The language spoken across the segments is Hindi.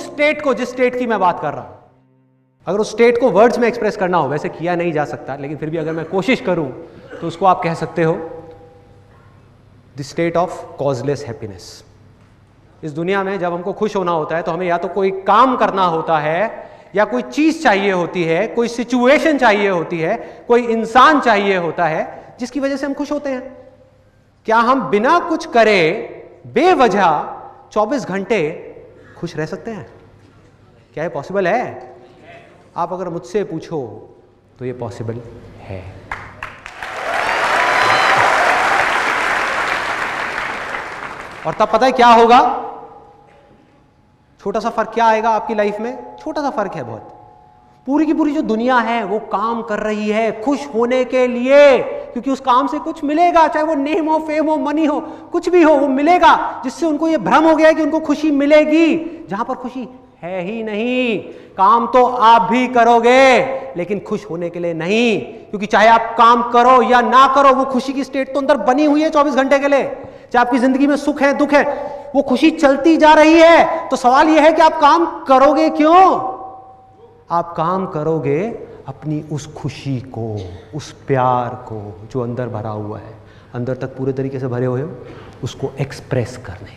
उस स्टेट को जिस स्टेट की मैं बात कर रहा हूं, अगर उस स्टेट को वर्ड्स में एक्सप्रेस करना हो, वैसे किया नहीं जा सकता, लेकिन फिर भी अगर मैं कोशिश करूं तो उसको आप कह सकते हो the state of causeless happiness. इस दुनिया में जब हमको खुश होना होता है तो हमें या तो कोई काम करना होता है, या कोई चीज चाहिए होती है, कोई सिचुएशन चाहिए होती है, कोई इंसान चाहिए होता है जिसकी वजह से हम खुश होते हैं। क्या हम बिना कुछ करे बेवजह 24 घंटे खुश रह सकते हैं? क्या ये पॉसिबल है? आप अगर मुझसे पूछो तो ये पॉसिबल है। और तब पता है क्या होगा? छोटा सा फर्क क्या आएगा आपकी लाइफ में? छोटा सा फर्क है बहुत। पूरी की पूरी जो दुनिया है वो काम कर रही है खुश होने के लिए, क्योंकि उस काम से कुछ मिलेगा, चाहे वो नेम हो, फेम हो, मनी हो, कुछ भी हो, वो मिलेगा, जिससे उनको ये भ्रम हो गया है कि उनको खुशी मिलेगी, जहां पर खुशी है ही नहीं। काम तो आप भी करोगे लेकिन खुश होने के लिए नहीं, क्योंकि चाहे आप काम करो या ना करो, वो खुशी की स्टेट तो अंदर बनी हुई है 24 घंटे के लिए। चाहे आपकी जिंदगी में सुख है, दुख है, वो खुशी चलती जा रही है। तो सवाल यह है कि आप काम करोगे क्यों? आप काम करोगे अपनी उस खुशी को, उस प्यार को जो अंदर भरा हुआ है, अंदर तक पूरे तरीके से भरे हुए हो, उसको एक्सप्रेस करने।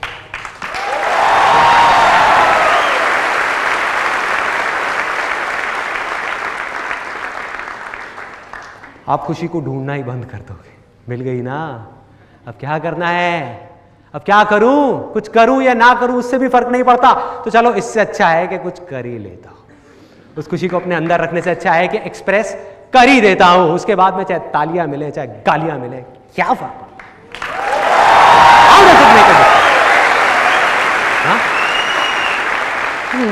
आप खुशी को ढूंढना ही बंद कर दोगे। मिल गई ना, अब क्या करना है? अब क्या करूं? कुछ करूं या ना करूं उससे भी फर्क नहीं पड़ता, तो चलो इससे अच्छा है कि कुछ कर ही लेता हूं। उस खुशी को अपने अंदर रखने से अच्छा है कि एक्सप्रेस कर ही देता हूं। उसके बाद में चाहे तालियां मिले चाहे गालियां मिले, क्या फर्क पड़ता?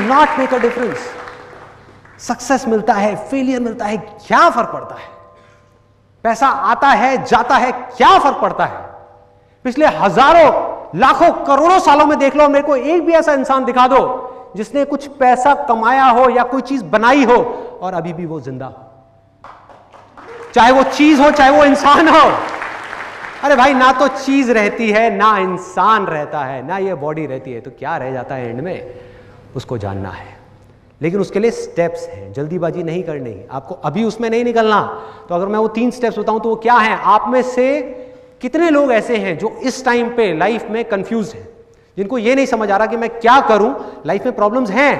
Not make a difference. Success मिलता है, फेलियर मिलता है, क्या फर्क पड़ता है? पैसा आता है, जाता है, क्या फर्क पड़ता है? पिछले हजारों, लाखों, करोड़ों सालों में देख लो, मेरे को एक भी ऐसा इंसान दिखा दो जिसने कुछ पैसा कमाया हो या कोई चीज बनाई हो और अभी भी वो जिंदा हो। चाहे वो चीज हो, चाहे वो इंसान हो। अरे भाई, ना तो चीज रहती है, ना इंसान रहता है, ना ये बॉडी रहती है, तो क्या रह जाता है एंड में? उसको जानना है, लेकिन उसके लिए स्टेप्स हैं। जल्दीबाजी नहीं करनी, आपको अभी उसमें नहीं निकलना। तो अगर मैं वो 3 स्टेप्स बताऊं तो वो क्या है? आप में से कितने लोग ऐसे हैं जो इस टाइम पे लाइफ में कंफ्यूज हैं, जिनको ये नहीं समझ आ रहा कि मैं क्या करूं? लाइफ में प्रॉब्लम्स हैं,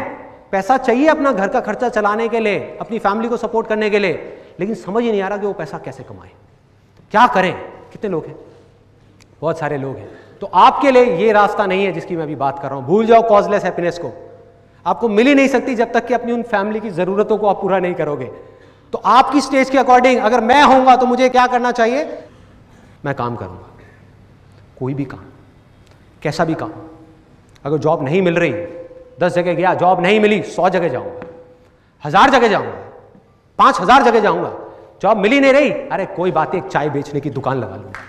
पैसा चाहिए अपना घर का खर्चा चलाने के लिए, अपनी फैमिली को सपोर्ट करने के लिए, लेकिन समझ ही नहीं आ रहा कि वो पैसा कैसे कमाएं, क्या करें? कितने लोग हैं? बहुत सारे लोग हैं। तो आपके लिए ये रास्ता नहीं है जिसकी मैं अभी बात कर रहा हूं। भूल जाओ कॉजलेस हैप्पीनेस को, आपको मिल ही नहीं सकती जब तक कि अपनी उन फैमिली की जरूरतों को आप पूरा नहीं करोगे। तो आपकी स्टेज के अकॉर्डिंग अगर मैं होऊंगा तो मुझे क्या करना चाहिए? मैं काम करूंगा, कोई भी काम, कैसा भी काम। अगर जॉब नहीं मिल रही, 10 जगह गया, जॉब नहीं मिली, 100 जगह जाऊंगा, 1000 जगह जाऊंगा, 5000 जगह जाऊंगा, जॉब मिली नहीं रही, अरे कोई बात नहीं, एक चाय बेचने की दुकान लगा लूंगा,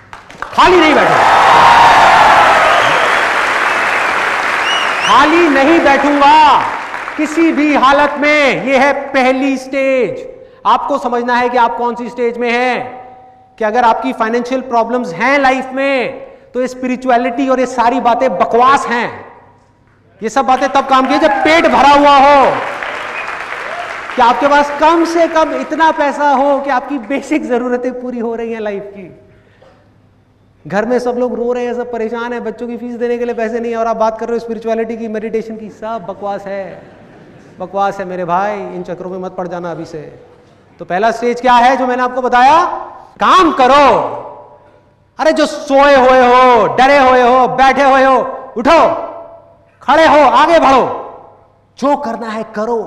खाली नहीं बैठूंगा, खाली नहीं बैठूंगा किसी भी हालत में। यह है पहली स्टेज। आपको समझना है कि आप कौन सी स्टेज में हैं। कि अगर आपकी फाइनेंशियल प्रॉब्लम्स हैं लाइफ में, तो ये स्पिरिचुअलिटी और ये सारी बातें बकवास हैं। ये सब बातें तब काम की जब पेट भरा हुआ हो, कि आपके पास कम से कम इतना पैसा हो कि आपकी बेसिक जरूरतें पूरी हो रही हैं लाइफ की। घर में सब लोग रो रहे हैं, सब परेशान हैं, बच्चों की फीस देने के लिए पैसे नहीं है, और आप बात कर रहे हो स्पिरिचुअलिटी की, मेडिटेशन की। सब बकवास है, बकवास है मेरे भाई। इन चक्रों में मत पड़ जाना अभी से। तो पहला स्टेज क्या है जो मैंने आपको बताया? काम करो। अरे जो सोए हुए हो, डरे हुए हो, बैठे हुए हो, उठो, खड़े हो, आगे बढ़ो, जो करना है करो।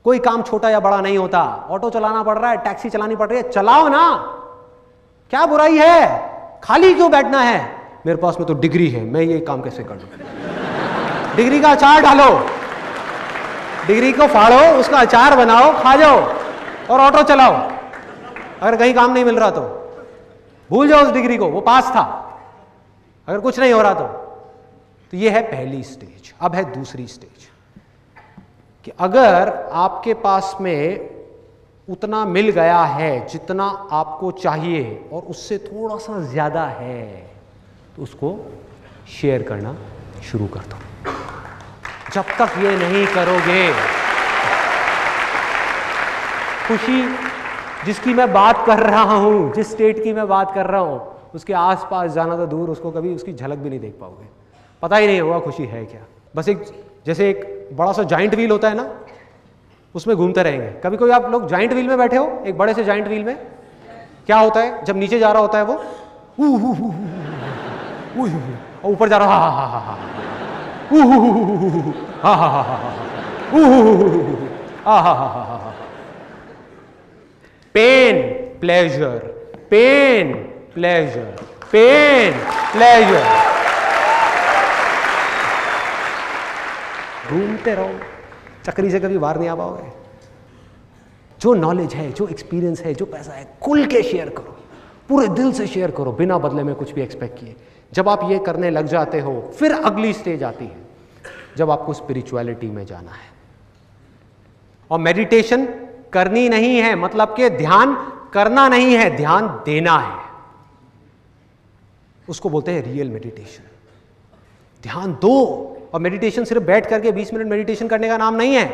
कोई काम छोटा या बड़ा नहीं होता। ऑटो चलाना पड़ रहा है, टैक्सी चलानी पड़ रही है, चलाओ ना, क्या बुराई है? खाली क्यों बैठना है? मेरे पास में तो डिग्री है, मैं ये काम कैसे कर लूं? डिग्री का अचार डालो, डिग्री को फाड़ो, उसका अचार बनाओ, खा जाओ और ऑटो चलाओ। अगर कहीं काम नहीं मिल रहा तो भूल जाओ उस डिग्री को, वो पास था। अगर कुछ नहीं हो रहा तो ये है पहली स्टेज। अब है दूसरी स्टेज, कि अगर आपके पास में उतना मिल गया है जितना आपको चाहिए और उससे थोड़ा सा ज्यादा है, तो उसको शेयर करना शुरू कर दो। जब तक ये नहीं करोगे, खुशी जिसकी मैं बात कर रहा हूं, जिस स्टेट की मैं बात कर रहा हूं, उसके आसपास जाना तो दूर, उसको कभी उसकी झलक भी नहीं देख पाओगे, पता ही नहीं होगा खुशी है क्या। बस एक जैसे एक बड़ा सा जाइंट व्हील होता है ना, उसमें घूमते रहेंगे। कभी कोई आप लोग जाइंट व्हील में बैठे हो, एक बड़े से जाइंट व्हील में, क्या होता है जब नीचे जा रहा होता है वो ऊपर जा रहा, pain pleasure, pain pleasure, pain pleasure, घूमते रहो, चक्री से कभी बाहर नहीं आ पाओगे। जो नॉलेज है, जो एक्सपीरियंस है, जो पैसा है, खुल के शेयर करो, पूरे दिल से शेयर करो, बिना बदले में कुछ भी एक्सपेक्ट किए। जब आप ये करने लग जाते हो, फिर अगली स्टेज आती है जब आपको स्पिरिचुअलिटी में जाना है। और मेडिटेशन करनी नहीं है, मतलब कि ध्यान करना नहीं है, ध्यान देना है। उसको बोलते हैं रियल मेडिटेशन। ध्यान दो। और मेडिटेशन सिर्फ बैठ करके 20 मिनट मेडिटेशन करने का नाम नहीं है।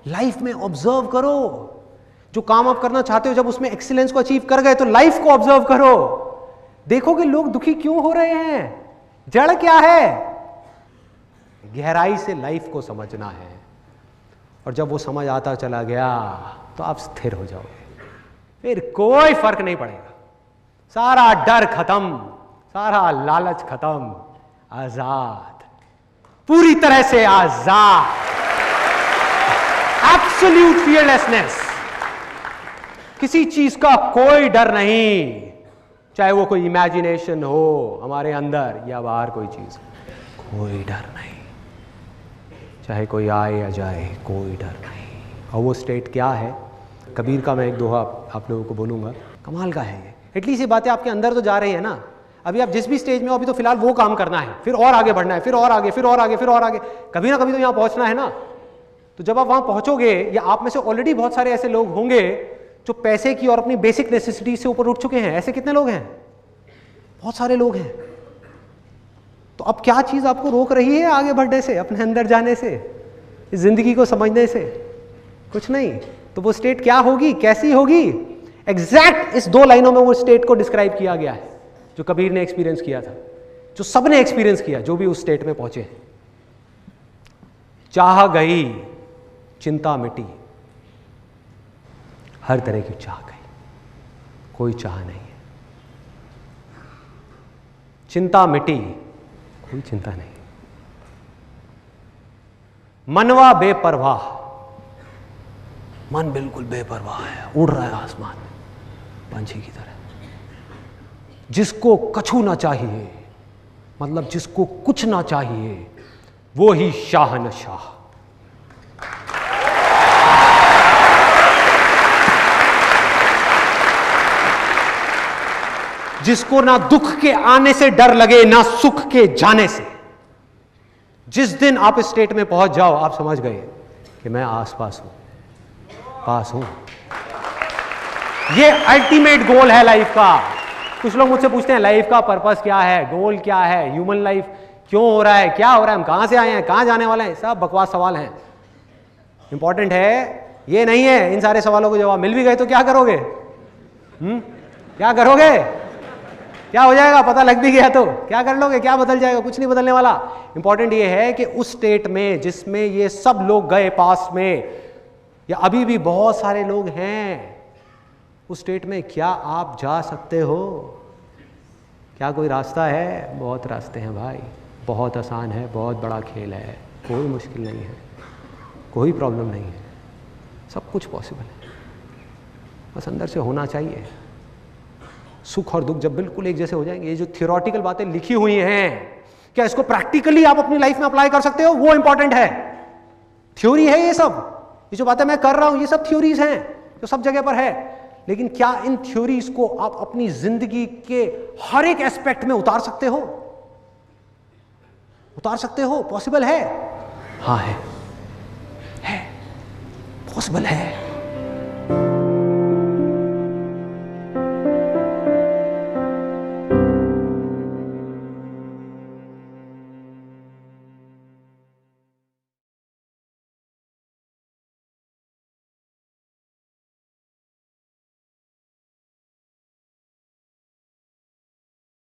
लाइफ में ऑब्जर्व करो, जो काम आप करना चाहते हो, जब उसमें एक्सीलेंस को अचीव कर गए तो लाइफ को ऑब्जर्व करो। देखोगे लोग दुखी क्यों हो रहे हैं, जड़ क्या है। गहराई से लाइफ को समझना है, और जब वो समझ आता चला गया तो आप स्थिर हो जाओगे, फिर कोई फर्क नहीं पड़ेगा। सारा डर खत्म, सारा लालच खत्म, आजाद, पूरी तरह से आजाद, एब्सोल्यूट फियरलेसनेस, किसी चीज का कोई डर नहीं, चाहे वो कोई इमेजिनेशन हो हमारे अंदर या बाहर कोई चीज, कोई डर नहीं, चाहे कोई आए या जाए, कोई डर नहीं। और वो स्टेट क्या है, कबीर का मैं एक दोहा आप लोगों को बोलूंगा, कमाल का है ये। एटलीस्ट ये बातें आपके अंदर तो जा रही है ना। अभी आप जिस भी स्टेज में हो, अभी तो फिलहाल वो काम करना है, फिर और आगे बढ़ना है, फिर और आगे, फिर और आगे, फिर और आगे, कभी ना कभी तो यहां पहुंचना है ना। तो जब आप वहां पहुंचोगे, या आप में से ऑलरेडी बहुत सारे ऐसे लोग होंगे जो पैसे की और अपनी बेसिक नेसेसिटी से ऊपर उठ चुके हैं। ऐसे कितने लोग हैं, बहुत सारे लोग हैं। तो अब क्या चीज आपको रोक रही है आगे बढ़ने से, अपने अंदर जाने से, इस जिंदगी को समझने से? कुछ नहीं। तो वो स्टेट क्या होगी, कैसी होगी? एग्जैक्ट इस 2 लाइनों में वो स्टेट को डिस्क्राइब किया गया है जो कबीर ने एक्सपीरियंस किया था, जो सबने एक्सपीरियंस किया, जो भी उस स्टेट में पहुंचे। चाह गई, चिंता मिटी, हर तरह की चाह गई, कोई चाह नहीं है। चिंता मिटी, कोई चिंता नहीं। मनवा बेपरवाह, मन बिल्कुल बेपरवाह है, उड़ रहा है आसमान में पंछी की तरह। जिसको कछु ना चाहिए, मतलब जिसको कुछ ना चाहिए, वो ही शाहनशाह। जिसको ना दुख के आने से डर लगे, ना सुख के जाने से। जिस दिन आप इस स्टेट में पहुंच जाओ, आप समझ गए कि मैं आसपास हूं, पास हूं। ये अल्टीमेट गोल है लाइफ का। कुछ लोग मुझसे पूछते हैं लाइफ का पर्पस क्या है, गोल क्या है, ह्यूमन लाइफ क्यों हो रहा है, क्या हो रहा है, हम कहां से आए हैं, कहां जाने वाले हैं। सब बकवास सवाल हैं। इंपॉर्टेंट है ये नहीं है। इन सारे सवालों को जवाब मिल भी गए तो क्या करोगे? क्या करोगे? क्या हो जाएगा? पता लग भी गया तो क्या कर लोगे? क्या बदल जाएगा? कुछ नहीं बदलने वाला। इंपॉर्टेंट ये है कि उस स्टेट में जिसमें ये सब लोग गए पास में, या अभी भी बहुत सारे लोग हैं उस स्टेट में, क्या आप जा सकते हो? क्या कोई रास्ता है? बहुत रास्ते हैं भाई, बहुत आसान है, बहुत बड़ा खेल है, कोई मुश्किल नहीं है, कोई प्रॉब्लम नहीं है, सब कुछ पॉसिबल है, बस अंदर से होना चाहिए। सुख और दुख जब बिल्कुल एक जैसे हो जाएंगे, ये जो थियोरेटिकल बातें लिखी हुई हैं, क्या इसको प्रैक्टिकली आप अपनी लाइफ में अप्लाई कर सकते हो? वो इंपॉर्टेंट है। थ्योरी है ये सब, ये जो बातें मैं कर रहा हूं ये सब थ्योरीज हैं जो सब जगह पर है, लेकिन क्या इन थ्योरीज को आप अपनी जिंदगी के हर एक एस्पेक्ट में उतार सकते हो? उतार सकते हो? पॉसिबल है? हाँ है, पॉसिबल है।